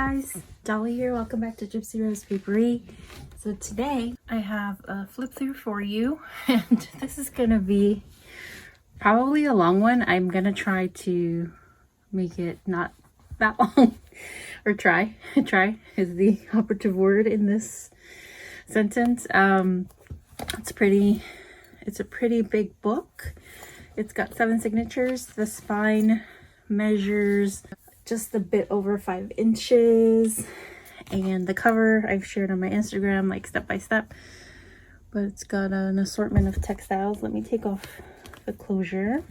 guys, Dolly here. Welcome back to Gipsyrosepaperie. So today I have a flip through for you, and this is gonna be probably a long one. I'm gonna try to make it not that long, or try is the operative word in this sentence. It's a pretty big book. It's got 7 signatures. The spine measures just a bit over 5 inches, and the cover I've shared on my Instagram, like step by step, but it's got an assortment of textiles. Let me take off the closure.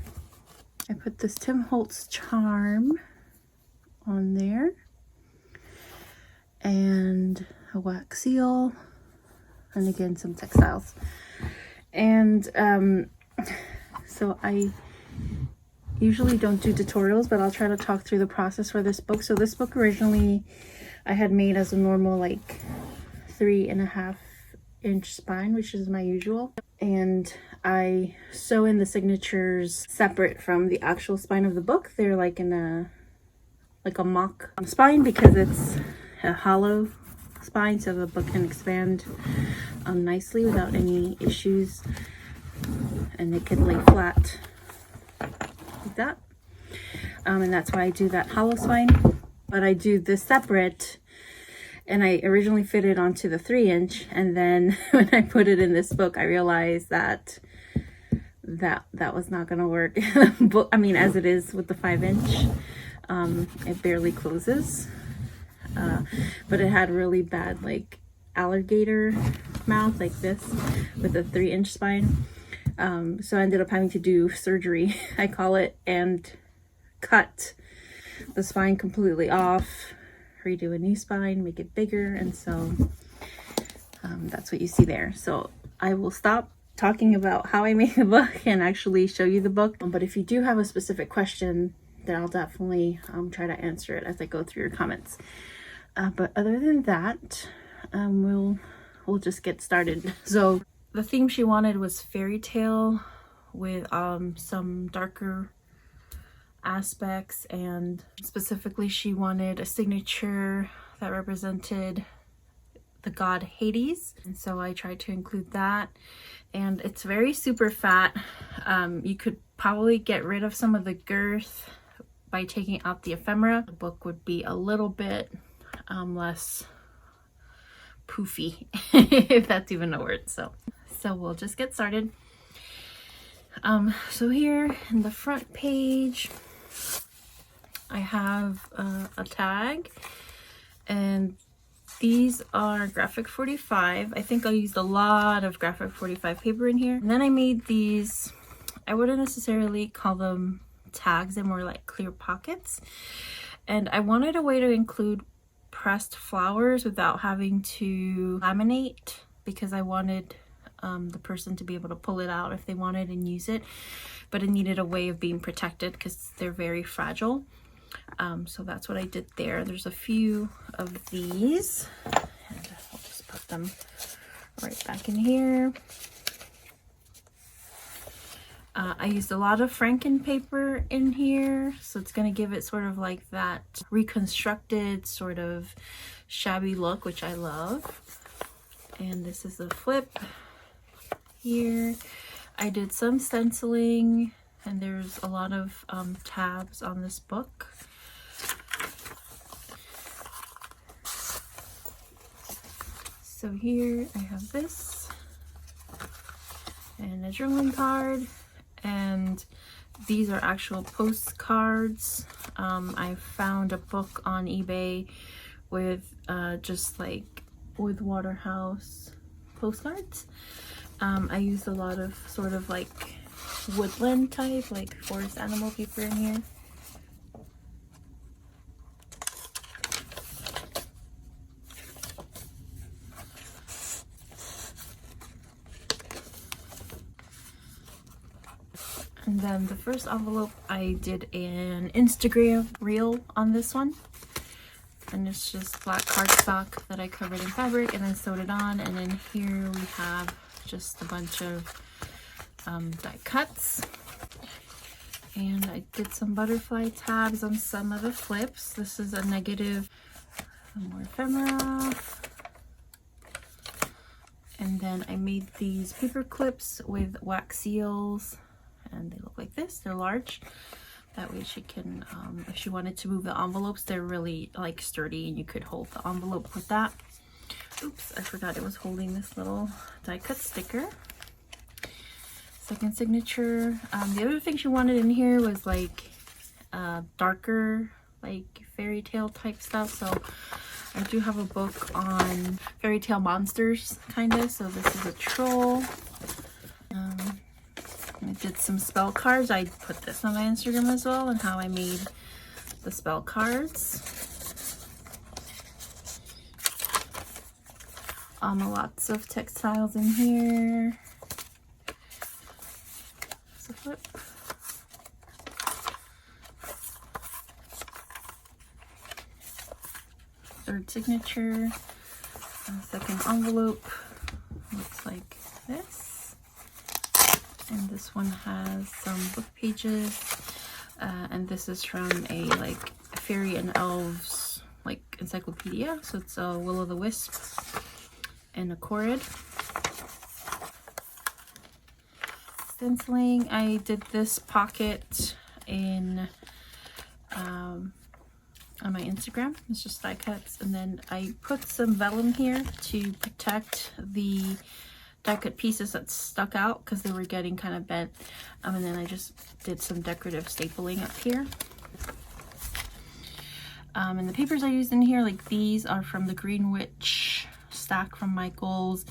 I put this Tim Holtz charm on there and a wax seal, and again some textiles. And so I usually don't do tutorials, but I'll try to talk through the process for this book. So this book originally I had made as a normal like 3.5 inch spine, which is my usual, and I sew in the signatures separate from the actual spine of the book. They're like in a mock spine because it's a hollow spine, so the book can expand nicely without any issues, and it can lay flat like that. And that's why I do that hollow spine. But I do this separate, and I originally fitted onto the 3 inch, and then when I put it in this book I realized that was not gonna work. I mean, as it is with the 5 inch, it barely closes, but it had really bad like alligator mouth like this with a 3 inch spine. So I ended up having to do surgery, I call it, and cut the spine completely off, redo a new spine, make it bigger, and so that's what you see there. So I will stop talking about how I made the book and actually show you the book. But if you do have a specific question, then I'll definitely try to answer it as I go through your comments. But other than that, we'll just get started. So the theme she wanted was fairy tale with some darker aspects, and specifically she wanted a signature that represented the god Hades, and so I tried to include that. And it's very super fat. You could probably get rid of some of the girth by taking out the ephemera. The book would be a little bit less poofy, if that's even a word. So we'll just get started. So here in the front page I have a tag, and these are graphic 45. I think I used a lot of graphic 45 paper in here. And then I made these, I wouldn't necessarily call them tags, they're more like clear pockets, and I wanted a way to include pressed flowers without having to laminate, because I wanted the person to be able to pull it out if they wanted and use it, but it needed a way of being protected because they're very fragile. So that's what I did there. There's a few of these, and I'll just put them right back in here. I used a lot of Franken paper in here, so it's going to give it sort of like that reconstructed sort of shabby look, which I love. And this is a flip here. I did some stenciling, and there's a lot of tabs on this book. So here I have this and a journaling card, and these are actual postcards. I found a book on eBay with just like Wood Waterhouse postcards. I used a lot of sort of like woodland type, like forest animal paper in here. And then the first envelope, I did an Instagram reel on this one, and it's just black cardstock that I covered in fabric and then sewed it on. And then here we have just a bunch of die cuts, and I did some butterfly tabs on some of the flips. This is a negative Some more ephemera. And then I made these paper clips with wax seals, and they look like this. They're large. That way she can, if she wanted to move the envelopes, they're really like sturdy and you could hold the envelope with that. Oops, I forgot it was holding this little die cut sticker. Second signature. The other thing she wanted in here was like darker, like fairy tale type stuff. So I do have a book on fairy tale monsters, kinda. So this is a troll. I did some spell cards. I put this on my Instagram as well, and how I made the spell cards. Lots of textiles in here. It's a flip. Third signature. Second envelope looks like this. And this one has some book pages. And this is from a like fairy and elves like encyclopedia. So it's a will-o'-the-wisp and a chorid. Stenciling. I did this pocket in on my Instagram. It's just die cuts, and then I put some vellum here to protect the die cut pieces that stuck out because they were getting kind of bent. And then I just did some decorative stapling up here. And the papers I used in here, like these, are from the Green Witch stack from Michaels.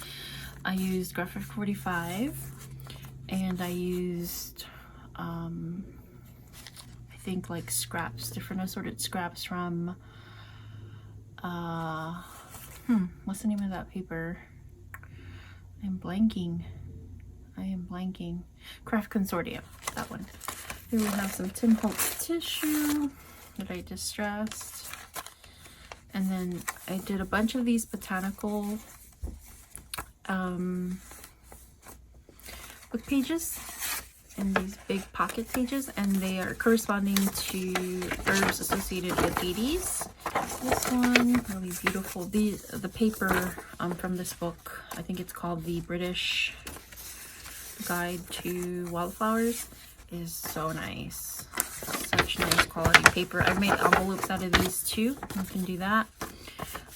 I used Graphic 45, and I used I think like scraps, different assorted scraps from what's the name of that paper? I am blanking. Craft Consortium, that one. Here we have some Tim Holtz tissue that I distressed. And then I did a bunch of these botanical book pages in these big pocket pages, and they are corresponding to herbs associated with Hades. This one, really beautiful. The paper from this book, I think it's called The British Guide to Wildflowers, is so nice. Such nice quality paper. I've made envelopes out of these too. You can do that.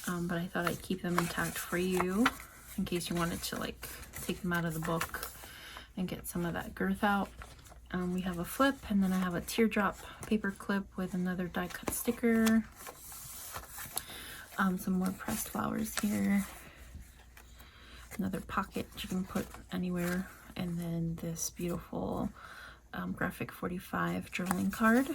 But I thought I'd keep them intact for you in case you wanted to like take them out of the book and get some of that girth out. We have a flip, and then I have a teardrop paper clip with another die cut sticker. Some more pressed flowers here. Another pocket you can put anywhere. And then this beautiful Graphic 45 journaling card.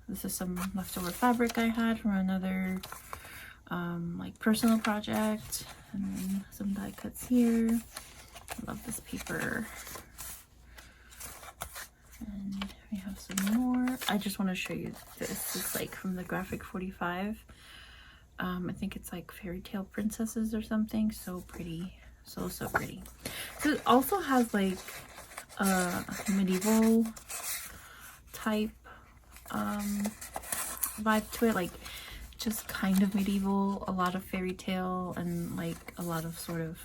This is some leftover fabric I had from another like personal project, and then some die cuts here. I love this paper. And we have some more. I just want to show you this. It's like from the Graphic 45. I think it's like Fairytale princesses or something. So pretty. So pretty. So it also has like a medieval type vibe to it, like just kind of medieval, a lot of fairy tale, and like a lot of sort of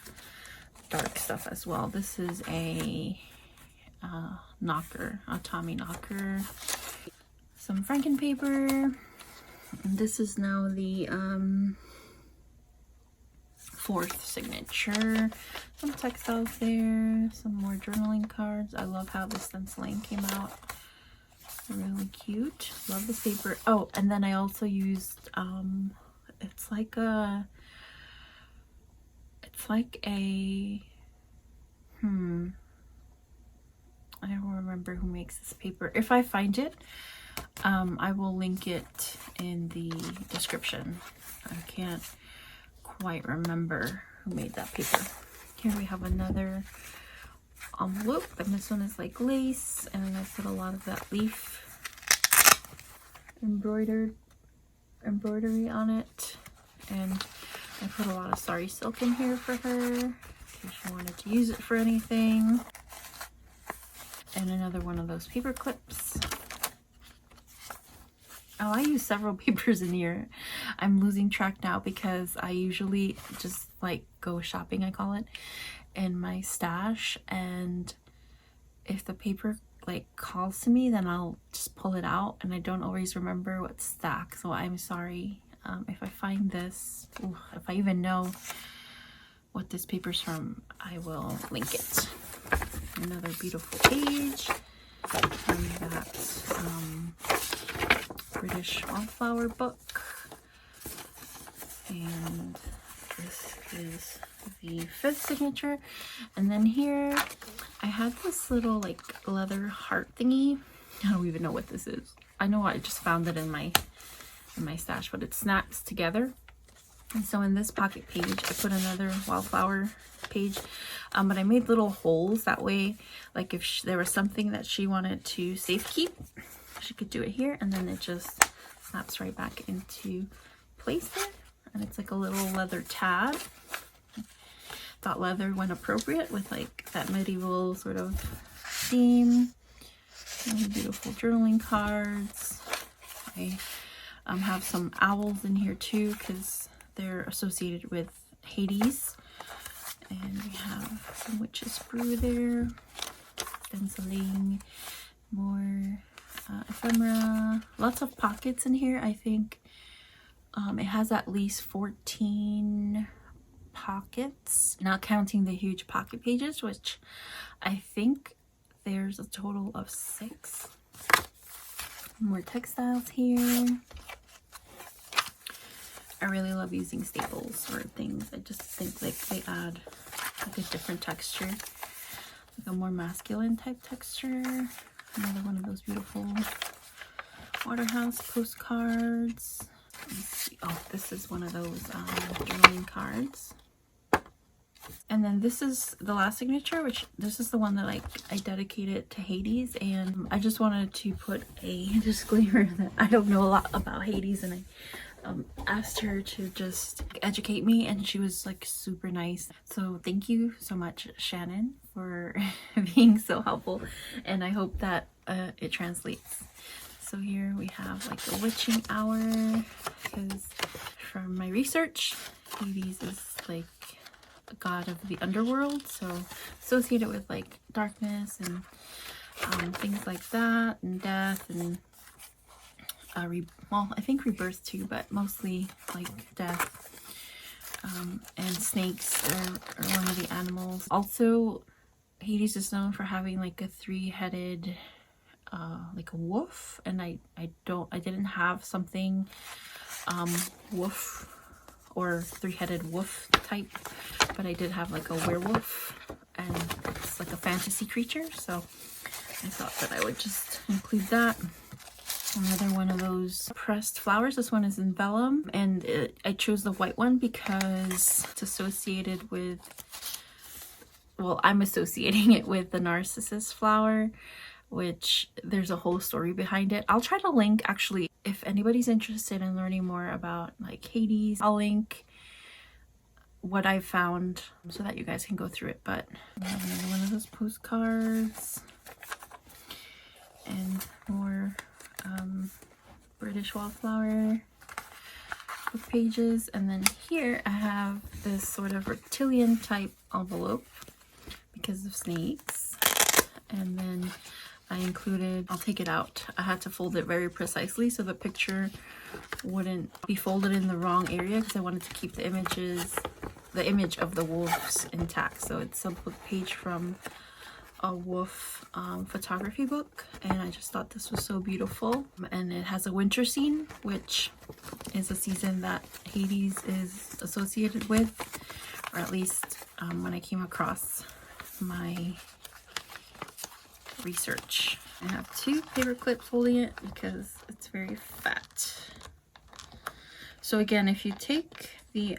dark stuff as well. This is a knocker, a Tommy knocker. Some Franken paper. And this is now the fourth signature. Some textiles there, some more journaling cards. I love how the stenciling came out. Really cute. Love the paper. Oh, and then I also used it's like a I don't remember who makes this paper. If I find it, I will link it in the description. I can't quite remember who made that paper. Here we have another envelope, and this one is like lace, and I put a lot of that leaf embroidery on it, and I put a lot of sari silk in here for her in case she wanted to use it for anything. And another one of those paper clips. Oh, I use several papers in here. I'm losing track now because I usually just like go shopping, I call it, in my stash, and if the paper like calls to me, then I'll just pull it out, and I don't always remember what's stacked, so I'm sorry. If I find this, if I even know what this paper's from, I will link it. Another beautiful page from that British Wallflower book, and this is the 5th signature. And then here I had this little like leather heart thingy. I don't even know what this is. I know I just found it in my stash, but it snaps together. And so in this pocket page I put another wildflower page, but I made little holes that way, like if there was something that she wanted to safekeep, she could do it here, and then it just snaps right back into place there. And it's like a little leather tab. Thought leather went appropriate with like that medieval sort of theme. Really beautiful journaling cards. I have some owls in here too because they're associated with Hades. And we have some witch's brew there, stenciling, more ephemera, lots of pockets in here. I think it has at least 14 pockets, not counting the huge pocket pages, which I think there's a total of 6. More textiles here. I really love using staples for things. I just think like they add like a different texture, like a more masculine type texture. Another one of those beautiful Waterhouse postcards. Let's see. Oh, this is one of those journaling cards. And then this is the last signature, which this is the one that like I dedicated to Hades, and I just wanted to put a disclaimer that I don't know a lot about Hades, and I asked her to just educate me, and she was like super nice. So thank you so much, Shannon, for being so helpful, and I hope that it translates. So here we have like the witching hour, because from my research, Hades is like a god of the underworld, so associated with like darkness and things like that, and death, and well, I think rebirth too, but mostly like death. And snakes are one of the animals. Also, Hades is known for having like a 3-headed like a wolf, and I didn't have something wolf or 3-headed wolf type, but I did have like a werewolf, and it's like a fantasy creature, so I thought that I would just include that. Another one of those pressed flowers. This one is in vellum, and I chose the white one because it's associated with, well, I'm associating it with the narcissus flower, which there's a whole story behind it. I'll try to link, actually, if anybody's interested in learning more about like Hades, I'll link what I found so that you guys can go through it. But another one of those postcards, and more British Wallflower book pages. And then here I have this sort of reptilian type envelope because of snakes. And then I included, I'll take it out, I had to fold it very precisely so the picture wouldn't be folded in the wrong area, because I wanted to keep the image of the wolves intact. So it's a book page from a wolf photography book, and I just thought this was so beautiful. And it has a winter scene, which is a season that Hades is associated with, or at least when I came across my research. I have 2 paper clips holding it because it's very fat. So again, if you take the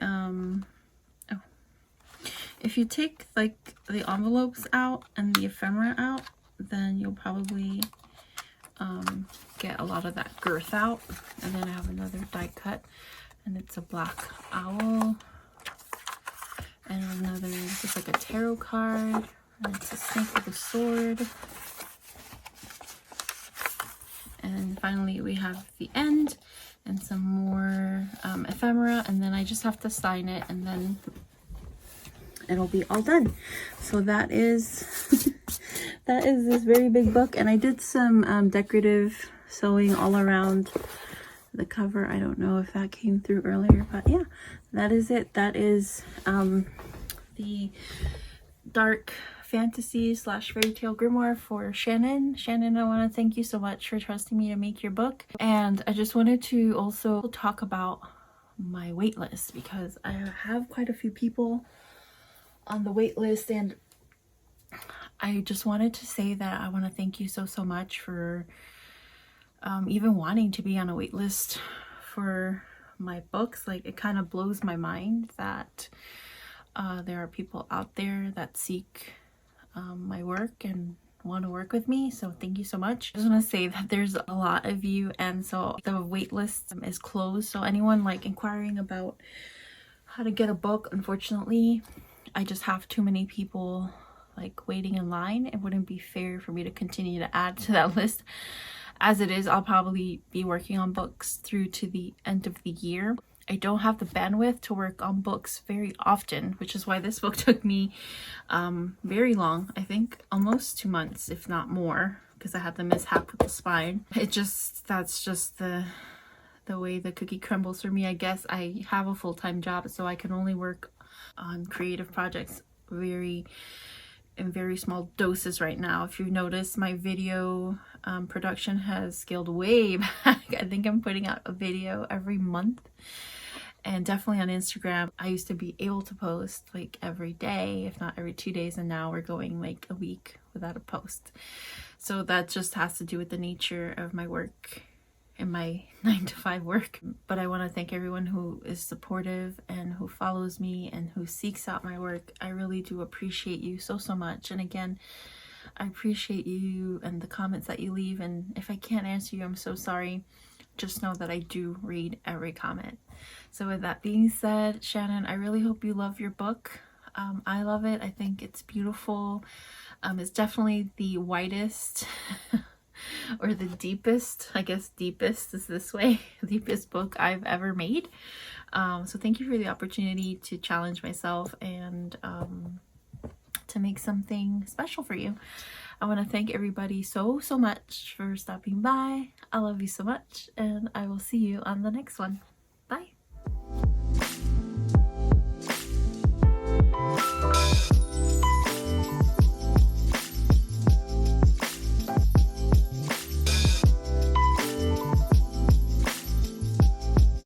if you take like the envelopes out and the ephemera out, then you'll probably get a lot of that girth out. And then I have another die cut, and it's a black owl, and another just like a tarot card, and it's a snake with a sword. And finally we have the end and some more ephemera, and then I just have to sign it and then it'll be all done. So that is that is this very big book, and I did some decorative sewing all around the cover. I don't know if that came through earlier, but yeah, that is it. That is the dark fantasy / fairy tale grimoire for Shannon. Shannon, I want to thank you so much for trusting me to make your book. And I just wanted to also talk about my wait list, because I have quite a few people on the wait list, and I just wanted to say that I want to thank you so much for even wanting to be on a wait list for my books. Like, it kind of blows my mind that there are people out there that seek my work and want to work with me. So thank you so much. I just want to say that there's a lot of you, and so the wait list is closed. So anyone like inquiring about how to get a book, unfortunately I just have too many people like waiting in line. It wouldn't be fair for me to continue to add to that list. As it is, I'll probably be working on books through to the end of the year. I don't have the bandwidth to work on books very often, which is why this book took me very long. I think almost 2 months, if not more, because I had the mishap with the spine. That's just the way the cookie crumbles for me, I guess. I have a full-time job, so I can only work on creative projects in very small doses right now. If you've noticed, my video production has scaled way back. I think I'm putting out a video every month, and definitely on Instagram. I used to be able to post like every day, if not every 2 days, and now we're going like a week without a post. So that just has to do with the nature of my work and my 9-to-5 work. But I want to thank everyone who is supportive and who follows me and who seeks out my work. I really do appreciate you so much. And again, I appreciate you and the comments that you leave, and if I can't answer you, I'm so sorry. Just know that I do read every comment. So with that being said, Shannon, I really hope you love your book. I love it. I think it's beautiful. It's definitely the widest or the deepest, I guess deepest is this way, deepest book I've ever made. So thank you for the opportunity to challenge myself and to make something special for you. I want to thank everybody so much for stopping by. I love you so much, and I will see you on the next one.